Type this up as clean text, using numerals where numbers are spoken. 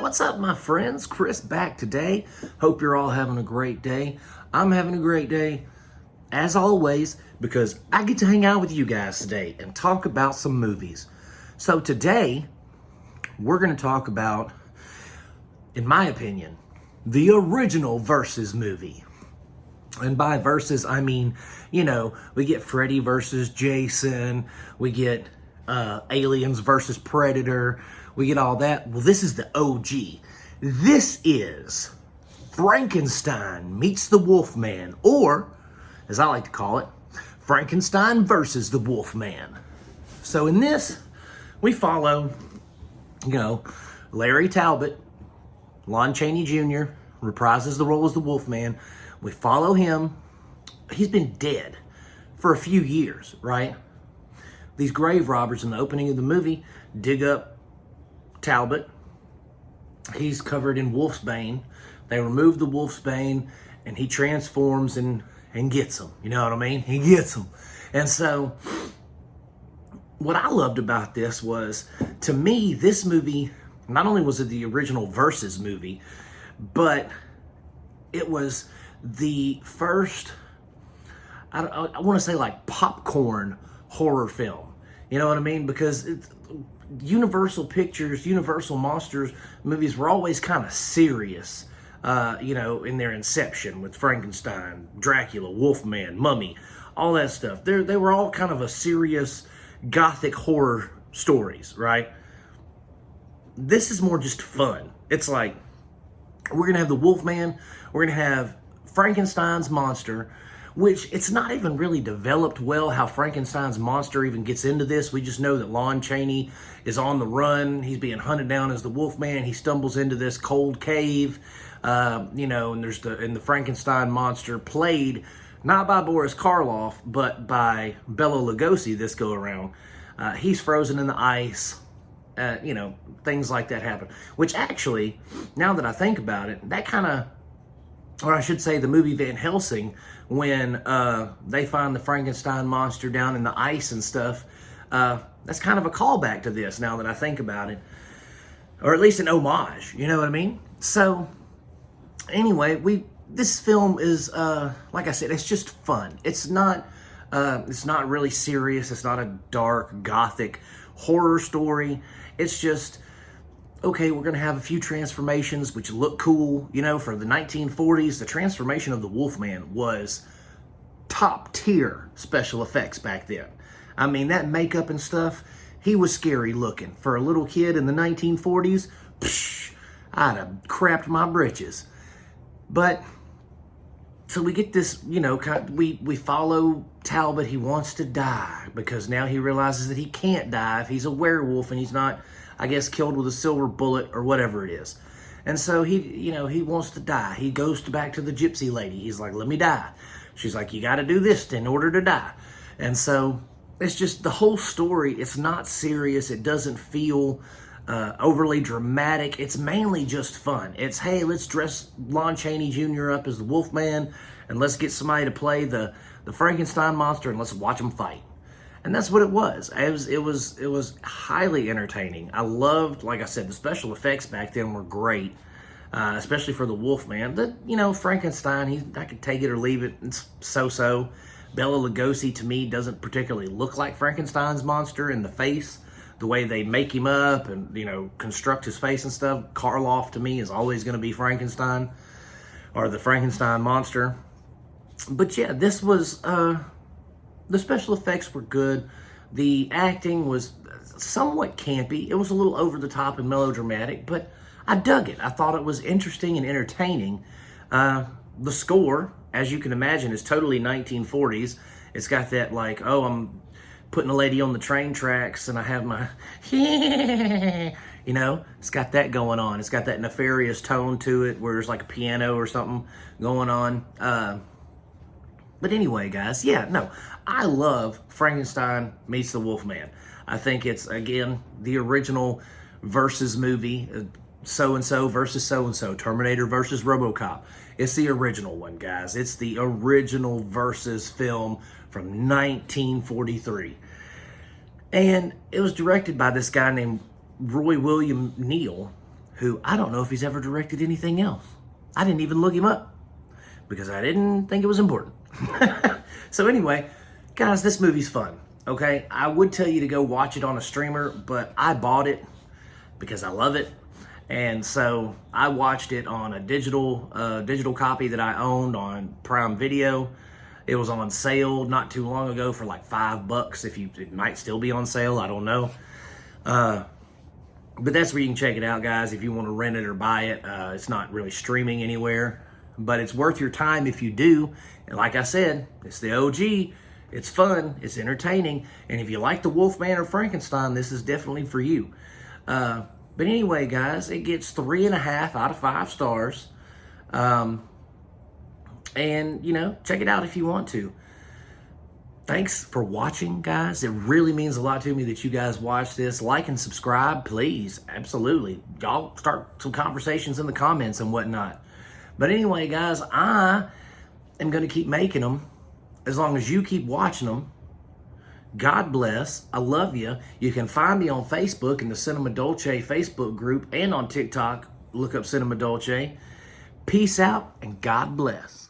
What's up, my friends? Chris back today. Hope you're all having a great day. I'm having a great day, as always, because I get to hang out with you guys today and talk about some movies. So today, we're going to talk about, in my opinion, the original Versus movie. And by versus, I mean, we get Freddy versus Jason, we get Aliens versus Predator, we get all that. Well, this is the OG. This is Frankenstein meets the Wolfman, or, as I like to call it, Frankenstein versus the Wolfman. So in this, we follow, Larry Talbot, Lon Chaney Jr., reprises the role as the Wolfman. We follow him. He's been dead for a few years, right? These grave robbers in the opening of the movie dig up Talbot. He's covered in wolfsbane. They remove the wolfsbane, and he transforms and gets them. You know what I mean? He gets them. And so, what I loved about this was, to me, this movie, not only was it the original Versus movie, but it was the first, I want to say like popcorn horror film. You know what I mean? Because Universal Pictures, Universal Monsters movies were always kind of serious, in their inception with Frankenstein, Dracula, Wolfman, Mummy, all that stuff. They were all kind of a serious gothic horror stories, right? This is more just fun. It's like, we're going to have the Wolfman, we're going to have Frankenstein's monster, which it's not even really developed well how Frankenstein's monster even gets into this. We just know that Lon Chaney is on the run. He's being hunted down as the Wolfman. He stumbles into this cold cave, and there's the Frankenstein monster played not by Boris Karloff, but by Bela Lugosi this go around. He's frozen in the ice. Things like that happen. Which actually, now that I think about it, that kind of, or I should say the movie Van Helsing, when they find the Frankenstein monster down in the ice and stuff, that's kind of a callback to this now that I think about it. Or at least an homage, you know what I mean? So, anyway, this film is, like I said, it's just fun. It's not really serious. It's not a dark, gothic horror story. It's just, okay, we're going to have a few transformations which look cool. For the 1940s, the transformation of the Wolfman was top tier special effects back then. I mean, that makeup and stuff, he was scary looking. For a little kid in the 1940s, I'd have crapped my britches. But, so we get this, we follow Talbot. He wants to die because now he realizes that he can't die if he's a werewolf and he's not, I guess, killed with a silver bullet or whatever it is. And so he wants to die. He goes back to the gypsy lady. He's like, let me die. She's like, you got to do this in order to die. And so it's just the whole story. It's not serious. It doesn't feel overly dramatic. It's mainly just fun. It's, hey, let's dress Lon Chaney Jr. up as the Wolfman and let's get somebody to play the Frankenstein monster and let's watch them fight. And that's what it was. It was highly entertaining. I loved, like I said, the special effects back then were great, especially for the Wolfman. Frankenstein, I could take it or leave it. It's so-so. Bela Lugosi, to me, doesn't particularly look like Frankenstein's monster in the face. The way they make him up and, construct his face and stuff. Karloff, to me, is always going to be Frankenstein or the Frankenstein monster. But yeah, this was, the special effects were good. The acting was somewhat campy. It was a little over the top and melodramatic, but I dug it. I thought it was interesting and entertaining. The score, as you can imagine, is totally 1940s. It's got that like, oh, I'm putting a lady on the train tracks and I have my, it's got that going on. It's got that nefarious tone to it where there's like a piano or something going on. But anyway, guys, I love Frankenstein meets the Wolfman. I think it's, again, the original Versus movie, so-and-so versus so-and-so, Terminator versus RoboCop. It's the original one, guys. It's the original Versus film from 1943. And it was directed by this guy named Roy William Neal, who I don't know if he's ever directed anything else. I didn't even look him up because I didn't think it was important. So anyway, guys, this movie's fun, okay? I would tell you to go watch it on a streamer, but I bought it because I love it. And so I watched it on a digital copy that I owned on Prime Video. It was on sale not too long ago for like $5. It might still be on sale, I don't know. But that's where you can check it out, guys, if you want to rent it or buy it. It's not really streaming anywhere, but it's worth your time if you do. And like I said, it's the OG. It's fun. It's entertaining. And if you like the Wolfman or Frankenstein, this is definitely for you. But anyway, guys, it gets 3.5 out of 5 stars. And, you know, check it out if you want to. Thanks for watching, guys. It really means a lot to me that you guys watch this. Like and subscribe, please. Absolutely. Y'all start some conversations in the comments and whatnot. But anyway, guys, I am going to keep making them as long as you keep watching them. God bless. I love you. You can find me on Facebook in the Cinema Dolce Facebook group and on TikTok. Look up Cinema Dolce. Peace out and God bless.